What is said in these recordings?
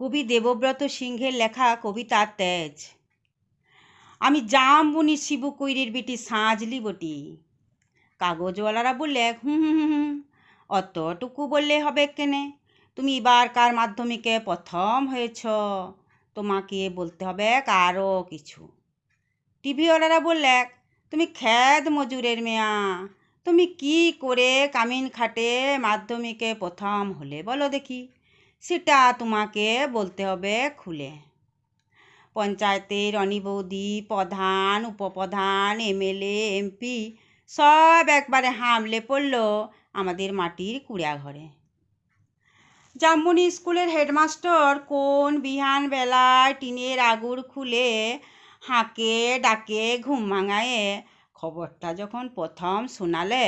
কবি দেবব্রত সিংহের লেখা কবিতার তেজ। আমি জামবুনি শিবু কৈরির বিটি সাঁজলি বটি। কাগজওয়ালারা বললে হুম হুম হুম হুম, অতটুকু বললে হবে কেনে? তুমি এবারকার মাধ্যমিকে প্রথম হয়েছ, তোমাকে বলতে হবে আরও কিছু। টিভিওয়ালারা বললে তুমি খ্যাত মজুরের মেয়া, তুমি কি করে কামিন খাটে মাধ্যমিকে প্রথম হলে বলো দেখি, সেটা তোমাকে বলতে হবে খুলে। পঞ্চায়েতের রনি বৌদি, প্রধান, উপপ্রধান, এমএলএ, এমপি সব একবারে হামলে পড়ল আমাদের মাটির কুড়িয়াঘরে। জামবুনি স্কুলের হেডমাস্টার কোন বিহান বেলায় টিনের আগুর খুলে হাঁকে ডাকে ঘুম ভাঙায়ে খবরটা যখন প্রথম শোনালে,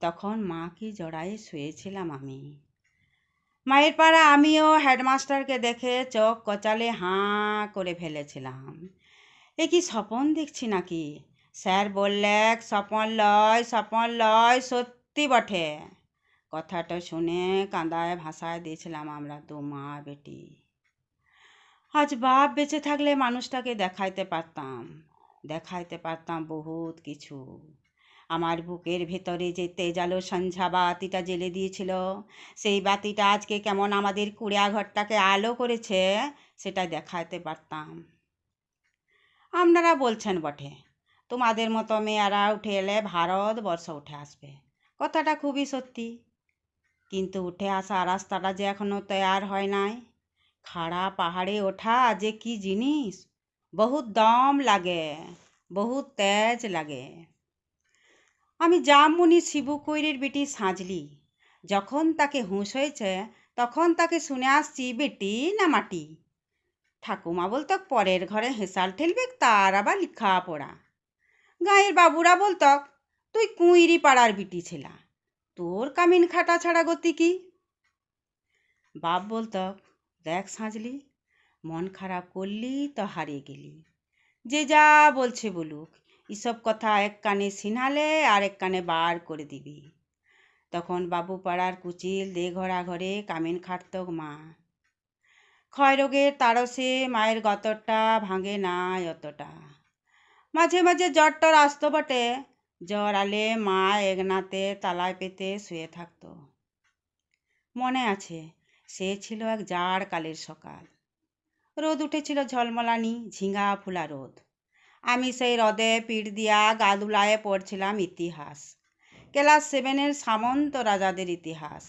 তখন মাকে জড়ায়ে শুয়েছিলাম আমি। মায়ের পাড়া আমিও হেডমাস্টারকে দেখে চোখ কচালে হাঁ করে ফেলেছিলাম। এ কি স্বপন দেখছি নাকি? স্যার বললে স্বপন লয় সত্যি বটে। কথাটা শুনে কাঁদায় ভাসায় দিয়েছিলাম আমরা দু মা বেটি। আজ বাপ বেঁচে থাকলে মানুষটাকে দেখাইতে পারতাম বহুত কিছু। আমার বুকের ভেতরে যে তেজালো সন্ধ্যা বাতিটা জ্বেলে দিয়েছিল, সেই বাতিটা আজকে কেমন আমাদের কুড়িয়াঘরটাকে আলো করেছে সেটা দেখাইতে পারতাম। আপনারা বলছেন বটে, তোমাদের মতো মেয়েরা উঠে এলে ভারতবর্ষ উঠে আসবে। কথাটা খুবই সত্যি, কিন্তু উঠে আসা রাস্তাটা যে এখনো তৈয়ার হয় নাই। খাড়া পাহাড়ে ওঠা যে কি জিনিস, বহুত দম লাগে, বহুত তেজ লাগে। আমি জামবুনি শিবু কৈরির বেটি সাঁজলি। যখন তাকে হুঁশ হয়েছে তখন তাকে শুনে আসছি বেটি না মাটি। ঠাকুমা বলত পরের ঘরে হেঁসাল ঠেলবে, তার আবার লিখা পড়া। গাঁয়ের বাবুরা বলত তুই কুঁইরি পাড়ার বিটি ছিলা, তোর কামিন খাটা ছাড়া গতি কি? বাপ বলত দেখ সাঁজলি, মন খারাপ করলি তো হারিয়ে গেলি। যে যা বলছে বলুক, এসব কথা এক কানে সিনহালে আর এক কানে বার করে দিবি। তখন বাবু পাড়ার কুচিল ঘোড়া ঘরে কামিন খাটত মা। ক্ষয়রোগের তারসে মায়ের গতরটা ভাঙে নাই অতটা। মাঝে মাঝে জ্বর টর আসতো বটে, জ্বর আলে মা একনাতে তালায় পেতে শুয়ে থাকতো। মনে আছে, সে ছিল এক জাড় কালের সকাল। রোদ উঠেছিল ঝলমলানি, ঝিঙা ফুলা রোদ। আমি সেই রোদে পিঠ দিয়া গা দুলায়ে পড়ছিলাম ইতিহাস, ক্লাস 7-এর সামন্ত রাজাদের ইতিহাস।